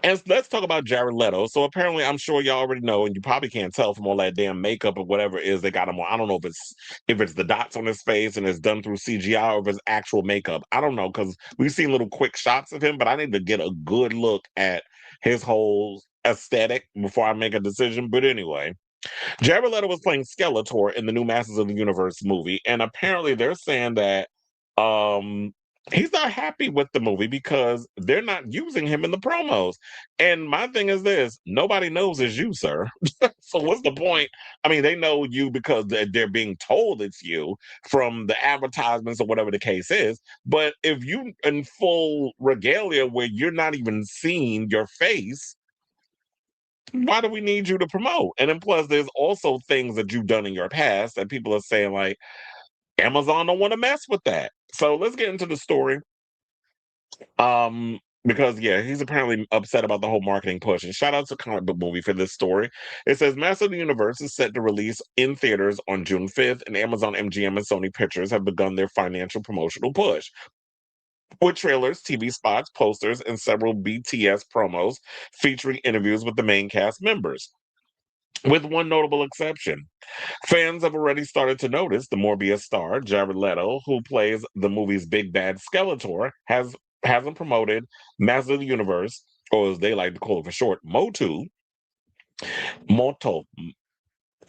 And let's talk about Jared Leto. So apparently, I'm sure y'all already know, and you probably can't tell from all that damn makeup or whatever it is they got him on. I don't know if it's the dots on his face and it's done through CGI or if it's actual makeup. I don't know because we've seen little quick shots of him, but I need to get a good look at his whole aesthetic before I make a decision. But anyway, Jared Leto was playing Skeletor in the new Masters of the Universe movie, and apparently they're saying that um he's not happy with the movie because they're not using him in the promos. And my thing is this: nobody knows it's you, sir. So what's the point? I mean, they know you because they're being told it's you from the advertisements or whatever the case is. But if you in full regalia where you're not even seeing your face, why do we need you to promote? And then plus, there's also things that you've done in your past that people are saying like Amazon don't want to mess with that. So let's get into the story. Because yeah, he's apparently upset about the whole marketing push. And shout out to Comic Book Movie for this story. It says Master of the Universe is set to release in theaters on June 5th, and Amazon, MGM, and Sony Pictures have begun their financial promotional push with trailers, TV spots, posters, and several BTS promos featuring interviews with the main cast members. With one notable exception. Fans have already started to notice the Morbius star, Jared Leto, who plays the movie's big bad Skeletor, hasn't promoted Master of the Universe, or as they like to call it for short, Moto,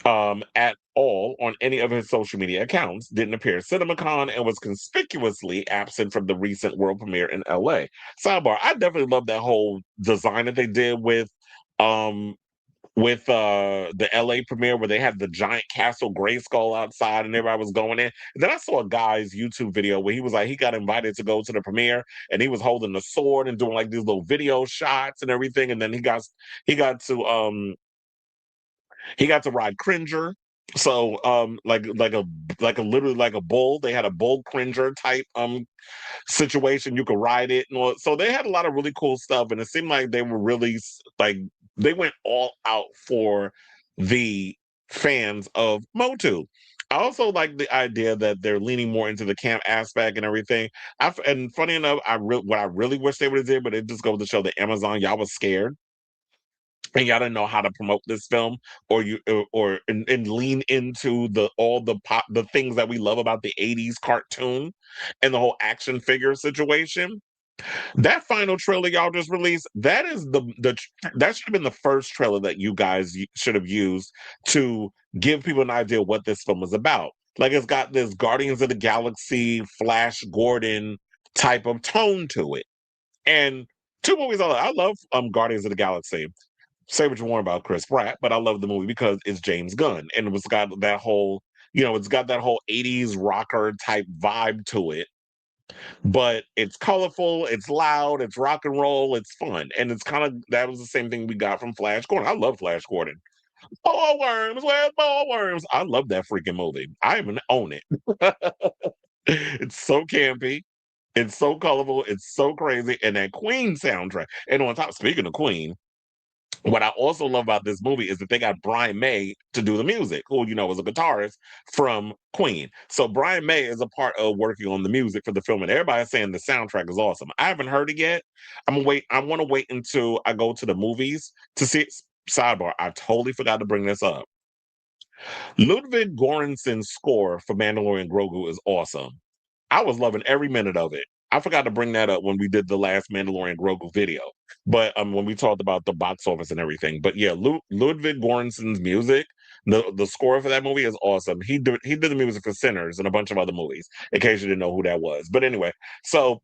at all on any of his social media accounts, didn't appear at CinemaCon, and was conspicuously absent from the recent world premiere in LA. Sidebar, I definitely love that whole design that they did um with the LA premiere where they had the giant castle gray skull outside and everybody was going in. And then I saw a guy's YouTube video where he was like he got invited to go to the premiere and he was holding the sword and doing like these little video shots and everything. And then he got to um he got to ride Cringer. So like a literally like a bull. They had a bull Cringer type situation. You could ride it and all. So they had a lot of really cool stuff, and it seemed like they were really like they went all out for the fans of Motu. I also like the idea that they're leaning more into the camp aspect and everything. And funny enough, what I really wish they would have did, but it just goes to show that Amazon, y'all was scared and y'all didn't know how to promote this film or lean into the things that we love about the 80s cartoon and the whole action figure situation. That final trailer y'all just released, that is that should have been the first trailer that you guys should have used to give people an idea what this film was about. Like it's got this Guardians of the Galaxy, Flash Gordon type of tone to it. And two movies I love Guardians of the Galaxy. Say what you want about Chris Pratt, but I love the movie because it's James Gunn and it's got that whole, it's got that whole 80s rocker type vibe to it, but it's colorful, it's loud, it's rock and roll, it's fun. And it's kind of that was the same thing we got from Flash Gordon. I love Flash Gordon. Ball worms, where's ball worms? I love that freaking movie. I even own it. It's so campy. It's so colorful. It's so crazy. And that Queen soundtrack. And on top, speaking of Queen, what I also love about this movie is that they got Brian May to do the music, who was a guitarist from Queen. So Brian May is a part of working on the music for the film, and everybody's saying the soundtrack is awesome. I haven't heard it yet. I'm gonna wait. I want to wait until I go to the movies to see it. Sidebar: I totally forgot to bring this up. Ludwig Göransson's score for Mandalorian Grogu is awesome. I was loving every minute of it. I forgot to bring that up when we did the last Mandalorian Grogu video, but when we talked about the box office and everything. But yeah, Ludwig Göransson's music, the score for that movie is awesome. He did the music for Sinners and a bunch of other movies. In case you didn't know who that was, but anyway, so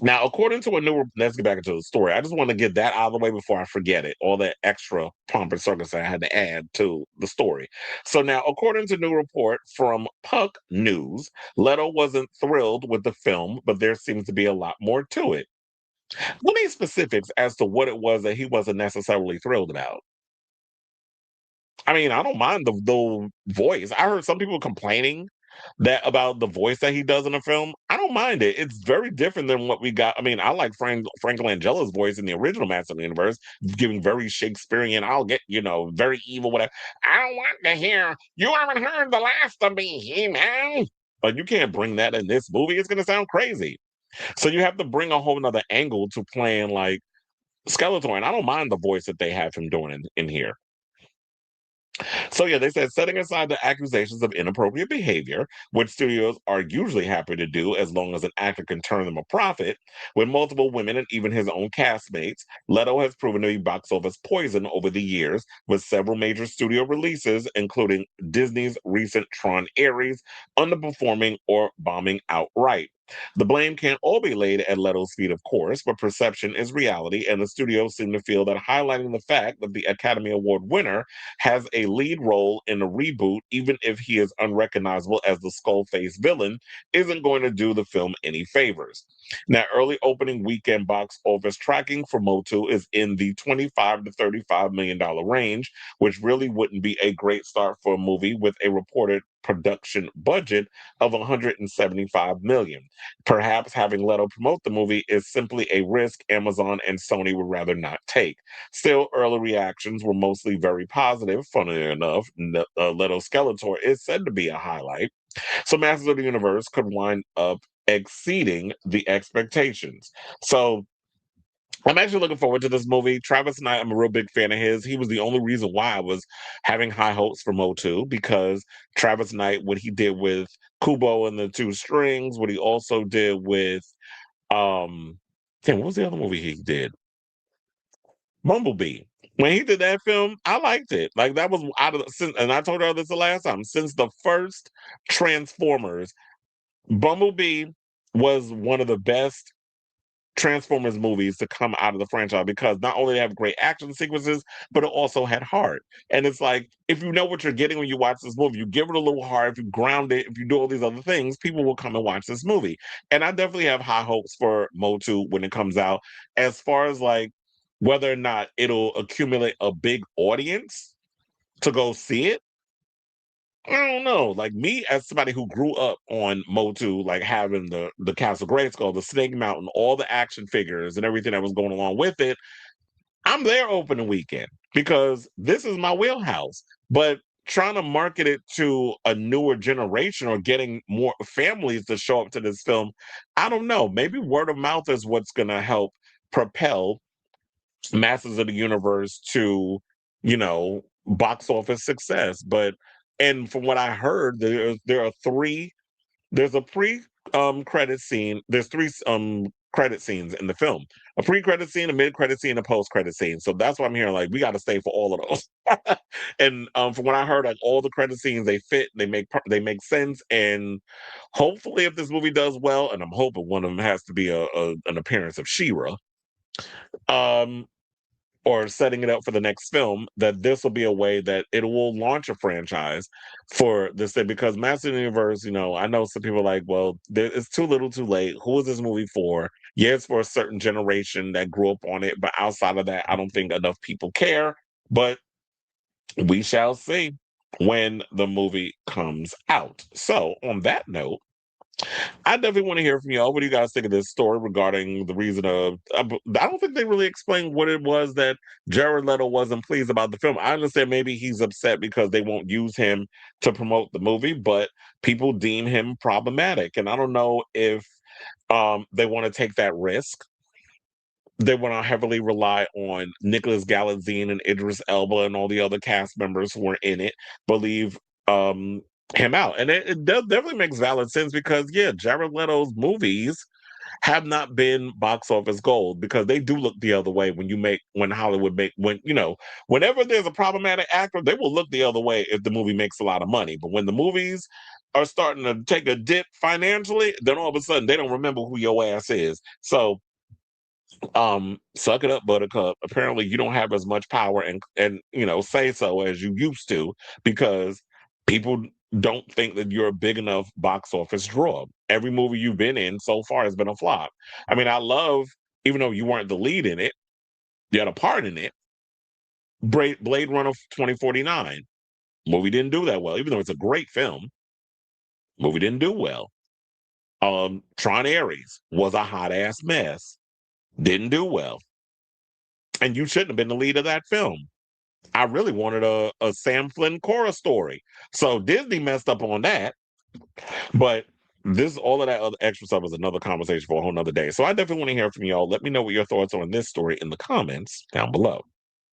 now, according to a new, let's get back into the story. I just want to get that out of the way before I forget it. All that extra pomp and circus I had to add to the story. So now, according to new report from Puck News, Leto wasn't thrilled with the film, but there seems to be a lot more to it. Let me specifics as to what it was that he wasn't necessarily thrilled about. I mean, I don't mind the voice. I heard some people complaining that about the voice that he does in the film. I don't mind it. It's very different than what we got. I mean, I like Frank Langella's voice in the original Master of the Universe, giving very Shakespearean. I'll get very evil. Whatever. I don't want to hear. You haven't heard the last of me, He-Man. But you can't bring that in this movie. It's going to sound crazy. So you have to bring a whole nother angle to playing like Skeletor, and I don't mind the voice that they have him doing in here. So yeah, they said setting aside the accusations of inappropriate behavior, which studios are usually happy to do as long as an actor can turn them a profit, with multiple women and even his own castmates, Leto has proven to be box office poison over the years, with several major studio releases, including Disney's recent Tron Ares, underperforming or bombing outright. The blame can't all be laid at Leto's feet, of course, but perception is reality, and the studios seem to feel that highlighting the fact that the Academy Award winner has a lead role in a reboot, even if he is unrecognizable as the skull faced villain, isn't going to do the film any favors. Now, early opening weekend box office tracking for Motu is in the $25 to $35 million range, which really wouldn't be a great start for a movie with a reported production budget of 175 million. Perhaps having Leto promote the movie is simply a risk Amazon and Sony would rather not take. Still, early reactions were mostly very positive. Funnily enough, Leto Skeletor is said to be a highlight. So, Masters of the Universe could wind up exceeding the expectations. So, I'm actually looking forward to this movie. Travis Knight, I'm a real big fan of his. He was the only reason why I was having high hopes for Motu because Travis Knight, what he did with Kubo and the Two Strings, what he also did with what was the other movie he did? Bumblebee. When he did that film, I liked it. Like that was out of since, and I told her this the last time. Since the first Transformers, Bumblebee was one of the best Transformers movies to come out of the franchise because not only they have great action sequences, but it also had heart. And it's like if you know what you're getting when you watch this movie, you give it a little heart, if you ground it, if you do all these other things, people will come and watch this movie. And I definitely have high hopes for Motu when it comes out. As far as like whether or not it'll accumulate a big audience to go see it, I don't know. Like me, as somebody who grew up on Motu, like having the Castle Grayskull, the Snake Mountain, all the action figures and everything that was going along with it, I'm there opening weekend because this is my wheelhouse. But trying to market it to a newer generation or getting more families to show up to this film, I don't know. Maybe word of mouth is what's going to help propel Masters of the Universe to, box office success. But and from what I heard, there are three. There's a pre credit scene. There's three credit scenes in the film. A pre-credit scene, a mid-credit scene, a post-credit scene. So that's why I'm hearing like we got to stay for all of those. And from what I heard, like all the credit scenes, they fit, they make sense, and hopefully, if this movie does well, and I'm hoping one of them has to be an appearance of She-Ra. Um, or setting it up for the next film, that this will be a way that it will launch a franchise for this thing. Because Master of the Universe, I know some people are like, well, it's too little too late. Who is this movie for? Yeah, it's for a certain generation that grew up on it. But outside of that, I don't think enough people care. But we shall see when the movie comes out. So, on that note, I definitely want to hear from y'all. What do you guys think of this story regarding the reason of? I don't think they really explained what it was that Jared Leto wasn't pleased about the film. I understand maybe he's upset because they won't use him to promote the movie, but people deem him problematic, and I don't know if they want to take that risk. They want to heavily rely on Nicholas Galitzine and Idris Elba and all the other cast members who were in it. Believe um, him out, and it does definitely makes valid sense because yeah, Jared Leto's movies have not been box office gold because they do look the other way when Hollywood make whenever there's a problematic actor, they will look the other way if the movie makes a lot of money. But when the movies are starting to take a dip financially, then all of a sudden they don't remember who your ass is. So suck it up, buttercup. Apparently you don't have as much power and say so as you used to because people don't think that you're a big enough box office draw. Every movie you've been in so far has been a flop. I mean, I love, even though you weren't the lead in it, you had a part in it. Blade Runner 2049 movie didn't do that well, even though it's a great film. Movie didn't do well. Tron Ares was a hot ass mess. Didn't do well. And you shouldn't have been the lead of that film. I really wanted a Sam Flynn Cora story. So Disney messed up on that. But This all of that other extra stuff is another conversation for a whole nother day. So I definitely want to hear from y'all. Let me know what your thoughts are on this story in the comments down below.